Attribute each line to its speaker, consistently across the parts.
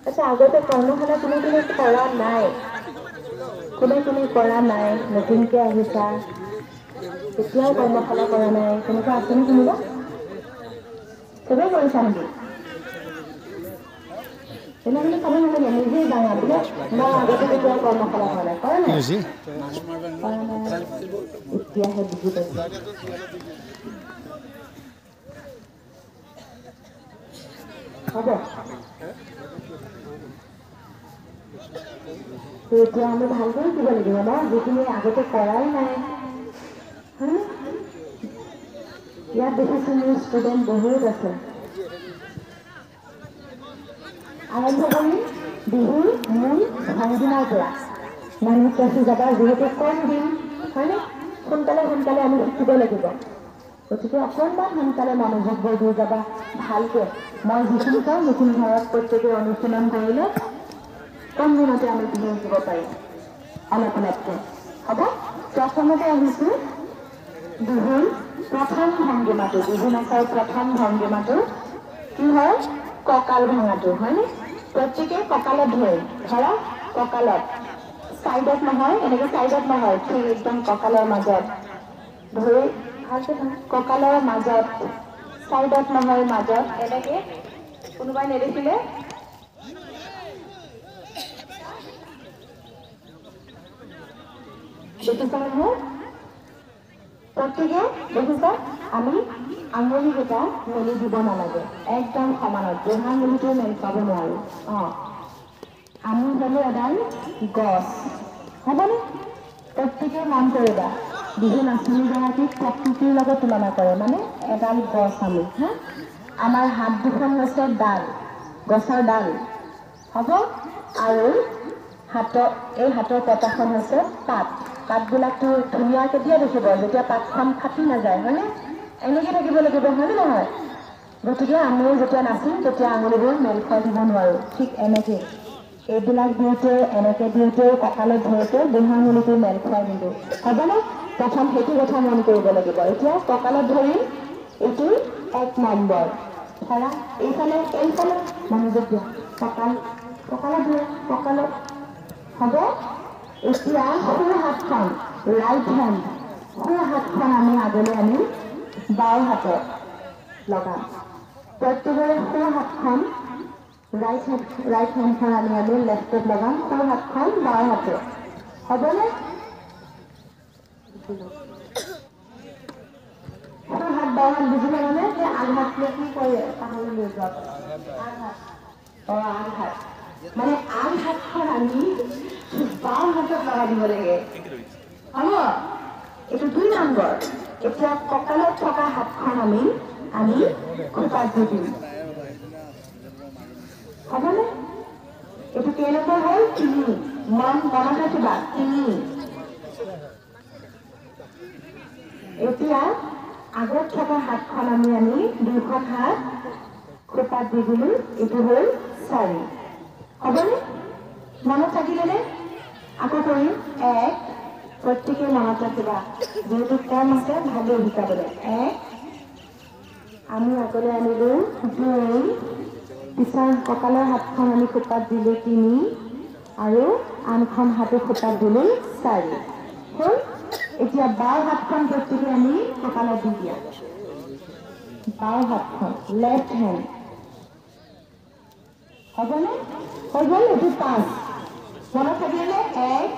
Speaker 1: আচ্ছা, আগতে কৰ্মশালা কোনো কৰা নাই, কোনে কৰা নাই, নতুনকৈ আহিছা, তেতিয়াও কৰ্মশালা কৰা নাই, তেনেকুৱা আছেনে কোনোবা? চবেই কৰিছা নেকি? তেনেহ'লে চাব নালাগে, নিজেই জানা বোলে মই আগতে কেতিয়াও কৰ্মশালা কৰা নাই, কৰা নাই? এতিয়াহে বুজি পাইছোঁ। হ'ব, এতিয়া আমি ভালকৈ শিকিব লাগিব ন, যিখিনি আগতে কৰাই নাই, হয়নে? ইয়াত দেখিছোঁ মোৰ ষ্টুডেণ্ট বহুত আছে। আৰম্ভ কৰি বিহুৰ মূল ভাঙদিনাৰ পৰা মানুহ ৰাখি যাবা, যিহেতু কম দিন, হয়নে? সোনকালে আমি শিকিব লাগিব, গতিকে অকণমান সোনকালে মনোযোগবোৰ দি যাবা ভালকৈ। মই যিখিনি কওঁ সেইখিনি ঘৰত প্ৰত্যেকে অনুশীলন কৰিলে কম দিনতে আমি বিহু শিকিব পাৰিম অলপকৈ। হ'ব, প্ৰথমতে আহিছোঁ বিহুৰ প্ৰথম ভংগীমাটো, বিহু নাচাৰ প্ৰথম ভংগীমাটো কি হয়? কঁকাল ভাঙাটো, হয়নে? প্ৰত্যেকে কঁকালত ধৰে, ধৰা কঁকালত, চাইডত নহয়, এনেকৈ চাইডত নহয়, ঠিক একদম কঁকালৰ মাজত ধৰি ভালকৈ ধৰা, কঁকালৰ মাজত, চাইডত নহয়, মাজত, এনেকৈ। কোনোবাই নেদেখিলে দেখিছা নহয়? প্ৰত্যেকে দেখিছা? আমি আঙুলিকেইটা মেলি দিব নালাগে, একদম সমানত, বুঢ়া আঙুলিটো মেলি পাব নোৱাৰোঁ। আমি হ'লো এডাল গছ, হ'বনে? প্ৰত্যেকে মন কৰিবা, বিহু নাচনীগৰাকীক প্ৰকৃতিৰ লগত তুলনা কৰে, মানে এডাল গছ আমি, হা? আমাৰ হাত দুখন হৈছে ডাল, গছৰ ডাল, হ'ব? আৰু এই হাতৰ পতাখন হৈছে পাত। পাতবিলাকতো ধুনীয়া কেতিয়া দেখিব? যেতিয়া পাতখন ফাটি নাযায়, হয়নে? এনেকৈ থাকিব লাগিব, হয়নে নহয়? গতিকে আমি যেতিয়া নাচিম তেতিয়া আঙুলিবোৰ মেল খুৱাই দিব নোৱাৰোঁ, ঠিক এনেকৈ। এইবিলাক দিওঁতে, এনেকৈ দিওঁতে, কঁকালত ধৰোঁতে বুঢ়া আঙুলিটো মেল খুৱাই নিদিওঁ, হ'বনে? প্ৰথম সেইটো কথা মন কৰিব লাগিব। এতিয়া কঁকালত ধৰিম, এইটো 1 নম্বৰ। ধৰা এইফালে মনোযোগ দিয়া, কঁকালত ধৰা, কঁকালত, হ'ব? এতিয়া সোঁ হাতখন, ৰাইট হেণ্ড, সোঁ হাতখন আমি আগলৈ আনি বাওঁ হাতত লগাম। প্ৰত্যেকৰে সোঁ হাতখন, ৰাইট হেণ্ডখন আমি লেফ্টত লগাম, সোঁ হাতখন বাওঁ হাতে, হ'বনে? সোঁ হাত বাওঁ হাত বুজিলে মানে যে আঘাতটোৱে কি কৰে পাহৰি লৈ যোৱা আঘাত, আঘাত মানে আন হাতখন আমি বাওঁ হাতত লগাই দিব লাগে, হ'ব? এইটো 2 নম্বৰ। এতিয়া কঁকালত থকা হাতখন আমি খোপাত দি দিম, হ'বনে? এইটো কেইলৈকে হ'ল? 3, মনত ৰাখিবা, 3। এতিয়া আগত থকা হাতখন আমি আনি 2খন হাত খোপাত দি দিলোঁ, এইটো হ'ল 4, হ'বনে? মনত থাকিলেনে? আকৌ কৰিম, 1, প্ৰত্যেকে মনত ৰাখিবা, যিহেতু কম আছে ভালেই শিকাবলৈ। 1, আমি আগলৈ আনিলোঁ 2, পিছৰ কঁকালৰ হাতখন আমি খোপাত দিলোঁ 3, আৰু আনখন হাতে খোপাত দিলোঁ 4, হ'ল? এতিয়া বাওঁ হাতখন প্ৰত্যেকে আমি কঁকালত দি দিয়া, বাওঁ হাতখন, লেফ্ট হেণ্ড, হ'বনে? হৈ গ'ল, এইটো 5। মনত থাকিলে 1,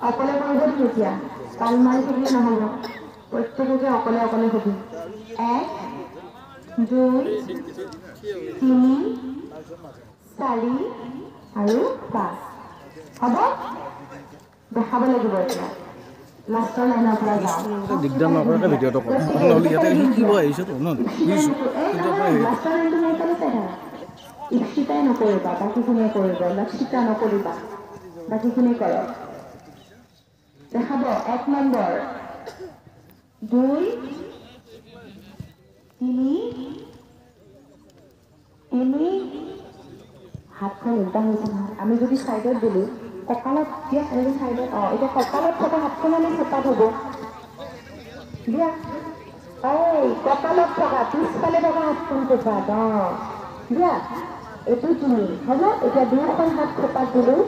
Speaker 1: অকলে কৰিব দিম এতিয়া, তাল মাৰি থাকিলে নহ'ব, প্ৰত্যেককে অকলে সুধিম। 1, 2, 3, 4 আৰু 5, হ'ব? দেখাব লাগিব এতিয়া, লাষ্টৰ লাইনৰ পৰা যাওঁ।
Speaker 2: দিগদাৰ নকৰাকৈ ভিডিঅ'টো কৰোঁ, নহ'লে ইয়াতে শিকিব আহিছোঁতো ন, বুজিছোঁ, কিন্তু
Speaker 1: লাষ্টৰ লাইনটো মোৰ ফালে চাই থাকা, ইপ্সিতাই নকৰিবা, বাকীখিনিয়ে কৰিব, লক্ষিতা নকৰিবা, বাকীখিনি কৰক। দেখাব 1 নম্বৰ, 2, 3, হাতখন উল্টা হৈছে নহয়, আমি যদি চাইডত দিলোঁ কঁকালত দিয়া এনেকৈ চাইডত এতিয়া কঁকালত থকা হাতখন আমি চেপাত হ'ব দিয়া এই কঁকালত থকা পিছফালে থকা হাতখন চেপাত দিয়া এইটো তুমি হ'ব এতিয়া দুয়োখন হাত চেপাত দিলোঁ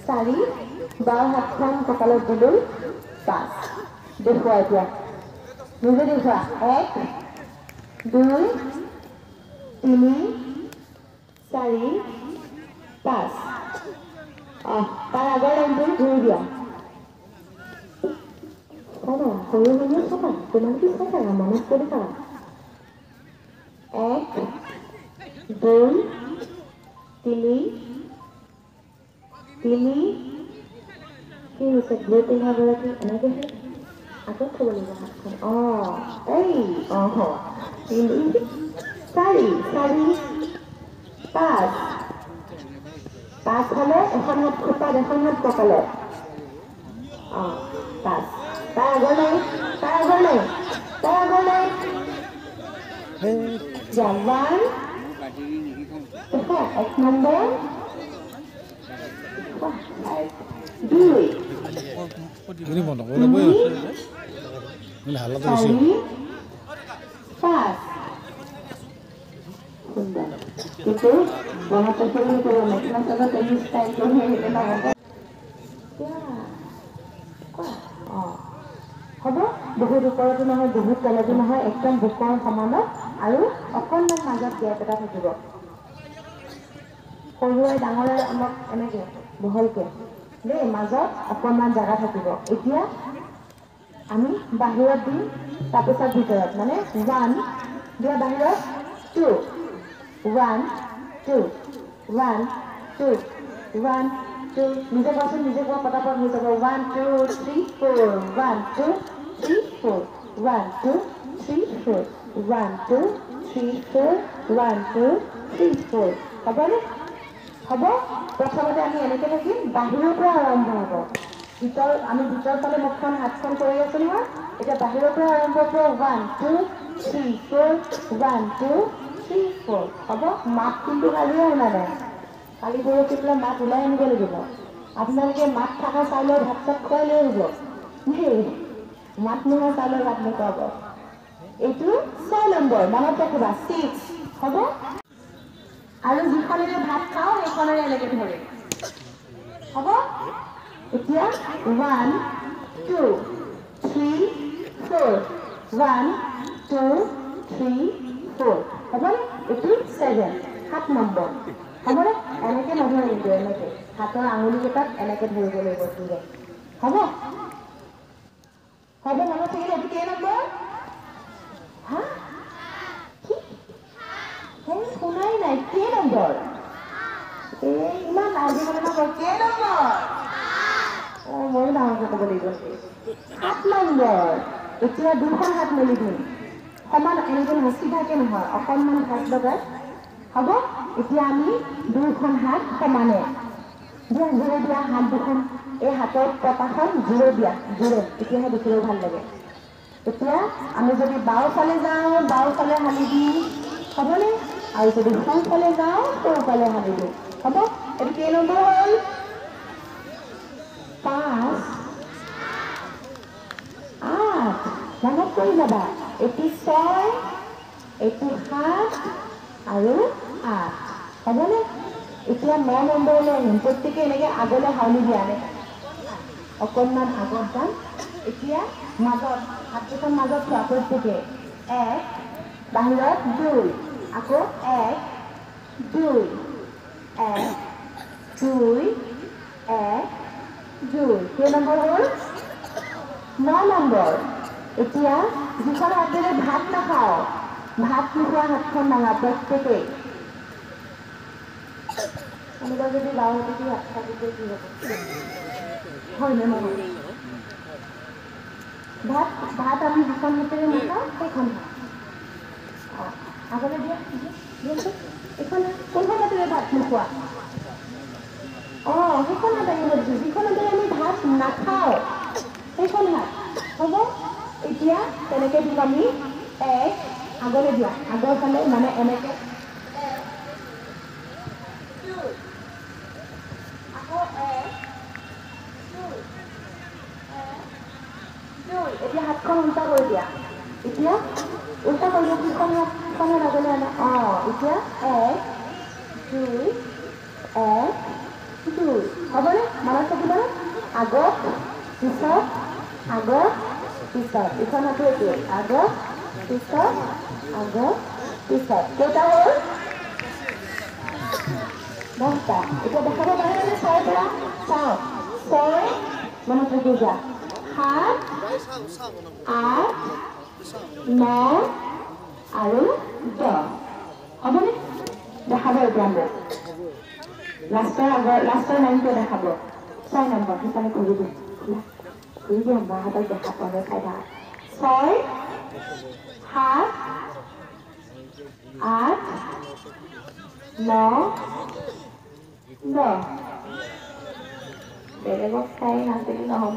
Speaker 1: 4 বাওঁ হাতখন কঁকালত দিলোঁ 5 দেখুওৱা এতিয়া নিজে দেখুওৱা 1 2 3 4 5 তাৰ আগৰ লাইনটো ঘূৰি দিয়া চাবা সৰু মানুহে চাবা তোমালোকে চাই থাকা মনত কৰি থাকা 1 2 3 কি হৈছে গৈ পিন্ধাগৰাকী এনেকৈ আগত থ'ব লাগিব হাতখন এই 3 4 5 হ'লে এখন হাত খোপাত এখন হাত কঁকালত 5 তাৰ আগৰ নাই জাৱান 1 number 2
Speaker 2: ini mau nak boleh ini halal tu sih
Speaker 1: 5 sudah itu banget terus kalau mereka saja tadi style tu ni kita nak ya হ'ব বহুত ওপৰতো নহয় বহুত তলতো নহয় একদম বুকৰ সমানত আৰু অকণমান মাজত গেপ এটা থাকিব সৰুৱে ডাঙৰে আমাক এনেকৈ বহলকৈ দেই মাজত অকণমান জাগা থাকিব এতিয়া আমি বাহিৰত দিম তাৰপিছত ভিতৰত মানে 1 দিয়া বাহিৰত 2 1 2 1 2 1 2 নিজে কোৱাচোন নিজে কোৱা পটাপট হৈ যাব 1 2 3 4 1 2 3 4 1 2 3 4 1 2 3 4 1 2 3 4 হ'বনে হ'ব প্ৰথমতে আমি এনেকৈ থাকিম বাহিৰৰ পৰা আৰম্ভ হ'ব আমি ভিতৰ ফালে মুখখন হাতখন কৰি আছো নহয় এতিয়া বাহিৰৰ পৰা আৰম্ভ হ'ব 1 2 3 4 1 2 3 4 হ'ব মাত কিন্তু কালিয়ে শুনা নাই কালি পৰহি পেলাই মাত ওলাই আনিব লাগিব আপোনালোকে মাত থকা চাউলৰ ভাত চাত খুৱাই লৈ আহিব দেই মাত নোহোৱা চাউলৰ ভাত নোখোৱাব এইটো 6 নম্বৰ মনত ৰাখিবা 6 হ'ব আৰু যিখনেৰে ভাত খাওঁ সেইখনেৰে এনেকৈ ধৰে হ'ব এতিয়া 1 2 3 4 1 2 3 4 হ'বনে এইটো 7 নম্বৰ হ'বনে এনেকৈ নধৰিব এনেকৈ হাতৰ আঙুলিকেইটাত এনেকৈ ধৰিব লাগিব তোৰে হ'ব মনত থাকিলে এইটো কেই নম্বৰ হা শুনাই নাই কেই নম্বৰ ইমান আজিকালি নকয় কেই নম্বৰ ময়ো ডাঙৰকৈ ক'ব লাগিব 7 নম্বৰ এতিয়া দুখন হাত মেলি দিম সমান এনেকৈ চিধাকৈ নহয় অকণমান হাত লগাই হ'ব এতিয়া আমি দুখন হাত সমানে দিয়া জোৰে দিয়া হাত দুখন এই হাতৰ পতাখন জোৰে দিয়া জোৰে তেতিয়াহে দেখিলেও ভাল লাগে এতিয়া আমি যদি বাওঁফালে যাওঁ বাওঁফালে হালি দিম হ'বনে আৰু যদি সোঁফালে যাওঁ সোঁফালে হালি দিম হ'ব এইটো কেই নম্বৰ হ'ল 5 8 মনত কৰি যাবা এইটো 6 এইটো 7 আৰু 8 হ'বনে এতিয়া 9 নম্বৰলৈ আহিম প্ৰত্যেকে এনেকৈ আগলৈ হাউলি দিয়া নে অকণমান আগত যাম এতিয়া মাজত হাতকেইখন মাজত থোৱা প্ৰত্যেকে 1 বাহিৰত 2 আকৌ 1 2 1 2 1 2 কেই নম্বৰ হ'ল 9 নম্বৰ এতিয়া যিখন হাতেৰে ভাত নাখাওঁ ভাত নোখোৱা হাতখন নাঙা প্ৰত্যেকে কোনোবা যদি বাওঁহাতে দি হাত থাকিলে কি হ'ব হয়নে নহয় ভাত আমি যিখন হাতেৰে নাখাওঁ সেইখন আগলৈ দিয়া এইখন কোনখন হাতেৰে ভাত নোখোৱা সেইখন হাত আহিব দিছোঁ যিখন হাতেৰে আমি ভাত নাখাওঁ সেইখন হাত হ'ব এতিয়া তেনেকৈ দিম আমি 1 আগলৈ দিয়া আগৰ ফালে মানে এনেকৈ আকৌ 1 এতিয়া হাতখন উল্টা কৰি দিয়া এতিয়া উল্টা কৰি দিয়া কিখনে লাগলে এতিয়া 1 2 1 2 হ'বনে মনত থাকিবনে আগত পিছত আগত পিছত ইখন হাতে এইটোৱে আগত পিছত আগত পিছত কেইটা হ'ল 10টা এতিয়া দেখাব পাৰিবনে 6 পৰা চাওঁ 6 মনত ৰাখি যা 7 8 9 আৰু 10 হ'বনে দেখাব এতিয়া মোক লাষ্টৰ লাইনটো দেখাব 6 নম্বৰ সেইফালে কৰি দিম ঘূৰি দিম মাহঁতক দেখা পোৱা খাই থাকা 6 7 8 9 10 বেলেগক চাই নাচিলে নহ'ব